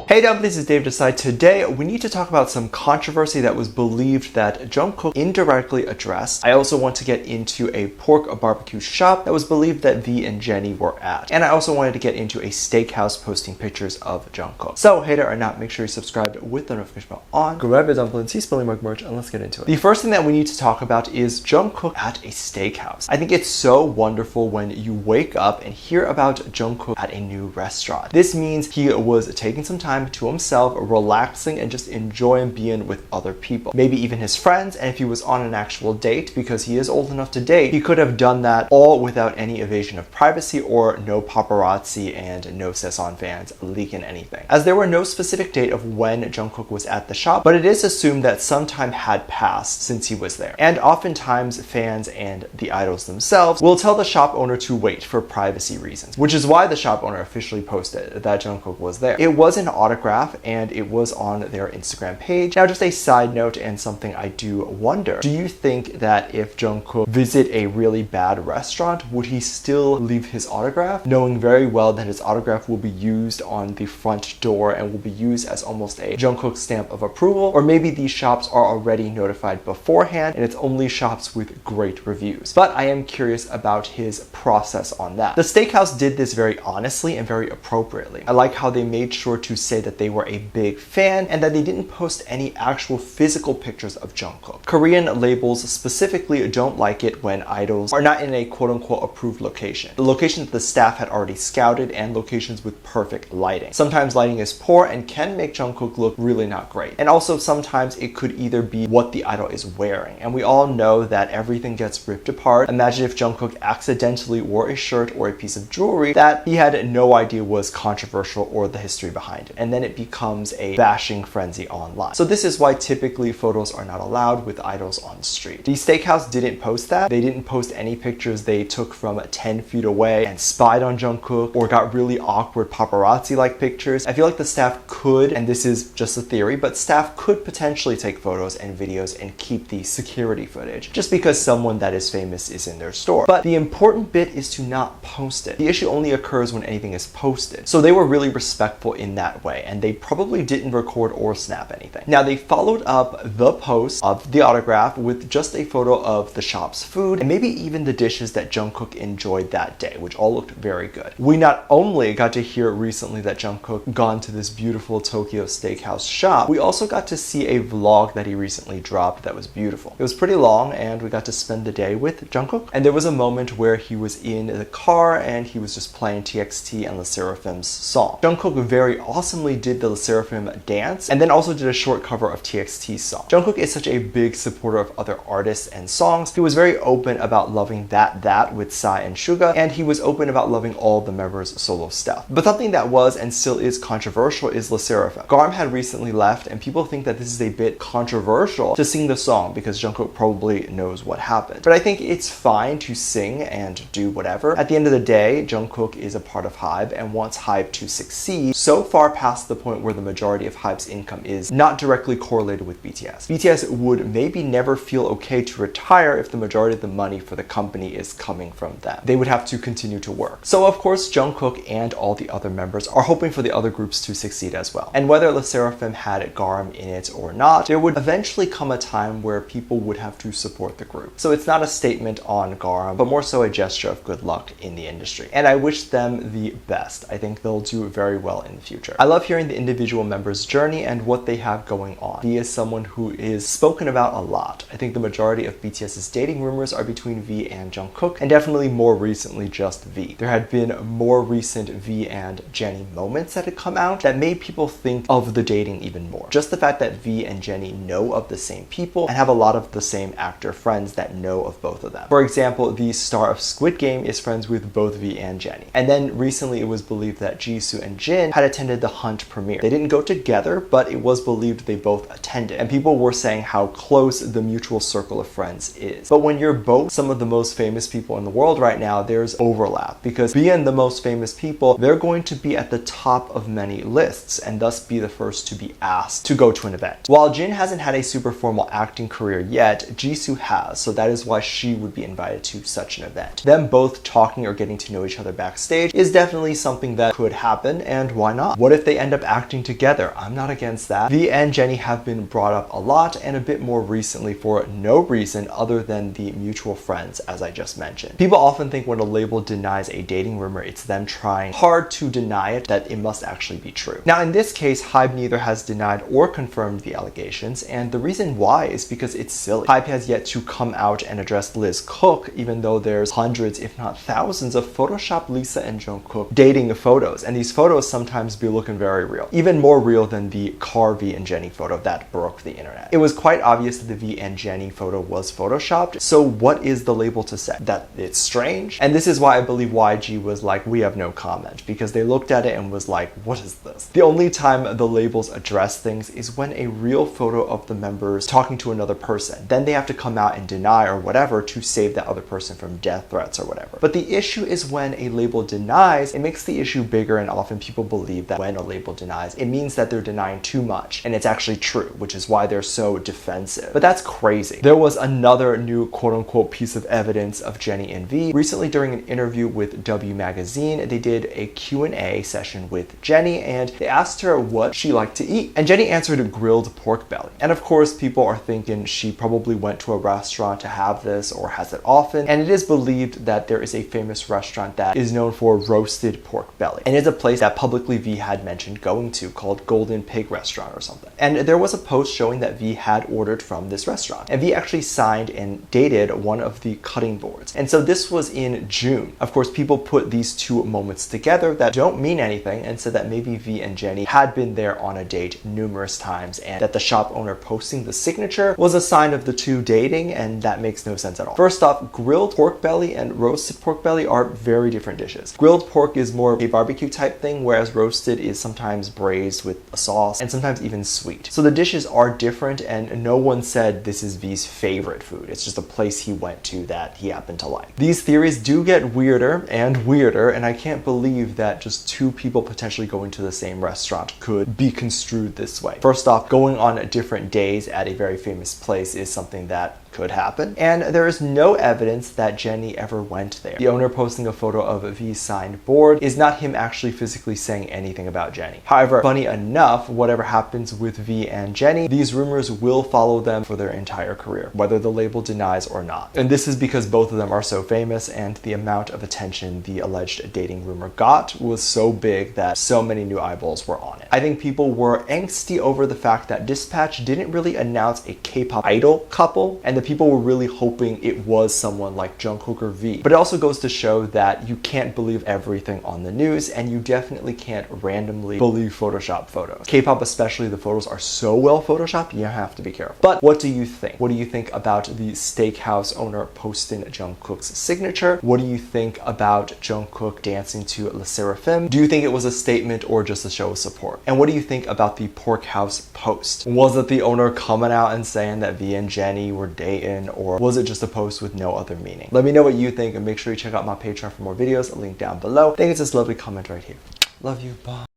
Hey Dub, this is Dave Decide. Today we need to talk about some controversy that was believed that Jung Kook indirectly addressed. I also want to get into a pork barbecue shop that was believed that V and Jennie were at. And I also wanted to get into a steakhouse posting pictures of Jung Kook. So hater or not, make sure you subscribe with the notification bell on. Grab your dumplings, see spelling mark merch, and let's get into it. The first thing that we need to talk about is Jung Kook at a steakhouse. I think it's so wonderful when you wake up and hear about Jung Kook at a new restaurant. This means he was taking some time to himself, relaxing and just enjoying being with other people, maybe even his friends. And if he was on an actual date, because he is old enough to date, he could have done that all without any evasion of privacy or no paparazzi and no Sesson fans leaking anything. As there were no specific date of when Jung Kook was at the shop, but it is assumed that some time had passed since he was there. And oftentimes fans and the idols themselves will tell the shop owner to wait for privacy reasons, which is why the shop owner officially posted that Jung Kook was there. It was an autograph and it was on their Instagram page. Now, just a side note and something I do wonder, do you think that if Jung Kook visit a really bad restaurant, would he still leave his autograph, knowing very well that his autograph will be used on the front door and will be used as almost a Jung Kook stamp of approval? Or maybe these shops are already notified beforehand and it's only shops with great reviews. But I am curious about his process on that. The Steakhouse did this very honestly and very appropriately. I like how they made sure to say that they were a big fan and that they didn't post any actual physical pictures of Jung Kook. Korean labels specifically don't like it when idols are not in a quote-unquote approved location. The location that the staff had already scouted and locations with perfect lighting. Sometimes lighting is poor and can make Jung Kook look really not great. And also sometimes it could either be what the idol is wearing. And we all know that everything gets ripped apart. Imagine if Jung Kook accidentally wore a shirt or a piece of jewelry that he had no idea was controversial or the history behind it. And then it becomes a bashing frenzy online. So this is why typically photos are not allowed with idols on the street. The Steakhouse didn't post that. They didn't post any pictures they took from 10 feet away and spied on Jung Kook or got really awkward paparazzi-like pictures. I feel like the staff could, and this is just a theory, but staff could potentially take photos and videos and keep the security footage just because someone that is famous is in their store. But the important bit is to not post it. The issue only occurs when anything is posted. So they were really respectful in that way, and they probably didn't record or snap anything. Now, they followed up the post of the autograph with just a photo of the shop's food and maybe even the dishes that Jung Kook enjoyed that day, which all looked very good. We not only got to hear recently that Jung Kook gone to this beautiful Tokyo steakhouse shop, we also got to see a vlog that he recently dropped that was beautiful. It was pretty long and we got to spend the day with Jung Kook, and there was a moment where he was in the car and he was just playing TXT and LE SSERAFIM's song. Jung Kook very awesomely did the LE SSERAFIM dance and then also did a short cover of TXT's song. Jung Kook is such a big supporter of other artists and songs. He was very open about loving that with Psy and Suga, and he was open about loving all the members' solo stuff. But something that was and still is controversial is LE SSERAFIM. Garm had recently left and people think that this is a bit controversial to sing the song because Jung Kook probably knows what happened. But I think it's fine to sing and do whatever. At the end of the day, Jung Kook is a part of HYBE and wants HYBE to succeed so far past the point where the majority of HYBE's income is not directly correlated with BTS. BTS would maybe never feel okay to retire if the majority of the money for the company is coming from them. They would have to continue to work. So of course, Jung Kook and all the other members are hoping for the other groups to succeed as well. And whether LE SSERAFIM had Garm in it or not, there would eventually come a time where people would have to support the group. So it's not a statement on Garm, but more so a gesture of good luck in the industry. And I wish them the best. I think they'll do very well in the future. I love hearing the individual members' journey and what they have going on. V is someone who is spoken about a lot. I think the majority of BTS's dating rumors are between V and Jung Kook, and definitely more recently just V. There had been more recent V and Jennie moments that had come out that made people think of the dating even more. Just the fact that V and Jennie know of the same people and have a lot of the same actor friends that know of both of them. For example, the star of Squid Game is friends with both V and Jennie. And then recently it was believed that Jisoo and Jin had attended the Hunt premiere. They didn't go together, but it was believed they both attended. And people were saying how close the mutual circle of friends is. But when you're both some of the most famous people in the world right now, there's overlap. Because being the most famous people, they're going to be at the top of many lists and thus be the first to be asked to go to an event. While Jin hasn't had a super formal acting career yet, Jisoo has, so that is why she would be invited to such an event. Them both talking or getting to know each other backstage is definitely something that could happen, and why not? What if they end up acting together. I'm not against that. V and Jennie have been brought up a lot, and a bit more recently for no reason other than the mutual friends, as I just mentioned. People often think when a label denies a dating rumor, it's them trying hard to deny it, that it must actually be true. Now, in this case, HYBE neither has denied or confirmed the allegations, and the reason why is because it's silly. HYBE has yet to come out and address Liz Cook, even though there's hundreds, if not thousands, of Photoshop Lisa and Jung Kook dating photos, and these photos sometimes be looking very real. Even more real than the car V and Jennie photo that broke the internet. It was quite obvious that the V and Jennie photo was photoshopped, so what is the label to say? That it's strange? And this is why I believe YG was like, we have no comment, because they looked at it and was like, what is this? The only time the labels address things is when a real photo of the members talking to another person. Then they have to come out and deny or whatever to save that other person from death threats or whatever. But the issue is when a label denies, it makes the issue bigger, and often people believe that when a label denies, it means that they're denying too much, and it's actually true, which is why they're so defensive. But that's crazy. There was another new quote-unquote piece of evidence of Jennie and V. Recently, during an interview with W Magazine, they did a Q&A session with Jennie, and they asked her what she liked to eat. And Jennie answered grilled pork belly. And of course, people are thinking she probably went to a restaurant to have this or has it often. And it is believed that there is a famous restaurant that is known for roasted pork belly. And it's a place that publicly V had mentioned going to called Golden Pig Restaurant or something. And there was a post showing that V had ordered from this restaurant. And V actually signed and dated one of the cutting boards. And so this was in June. Of course, people put these two moments together that don't mean anything and said that maybe V and Jennie had been there on a date numerous times, and that the shop owner posting the signature was a sign of the two dating, and that makes no sense at all. First off, grilled pork belly and roasted pork belly are very different dishes. Grilled pork is more a barbecue type thing, whereas roasted is sometimes braised with a sauce and sometimes even sweet. So the dishes are different, and no one said this is V's favorite food. It's just a place he went to that he happened to like. These theories do get weirder and weirder, and I can't believe that just two people potentially going to the same restaurant could be construed this way. First off, going on different days at a very famous place is something that could happen, and there is no evidence that Jennie ever went there. The owner posting a photo of V's signed board is not him actually physically saying anything about Jennie. However, funny enough, whatever happens with V and Jennie, these rumors will follow them for their entire career, whether the label denies or not. And this is because both of them are so famous, and the amount of attention the alleged dating rumor got was so big that so many new eyeballs were on it. I think people were angsty over the fact that Dispatch didn't really announce a K-pop idol couple, and the people were really hoping it was someone like Jung Kook or V. But it also goes to show that you can't believe everything on the news, and you definitely can't randomly believe Photoshop photos. K-pop especially, the photos are so well Photoshopped, you have to be careful. But what do you think? What do you think about the Steakhouse owner posting Jung Kook's signature? What do you think about Jung Kook dancing to Le Seraphim? Do you think it was a statement or just a show of support? And what do you think about the Pork House post? Was it the owner coming out and saying that V and Jennie were dating, or was it just a post with no other meaning? Let me know what you think, and make sure you check out my Patreon for more videos, link down below. I think it's this lovely comment right here. Love you, bye.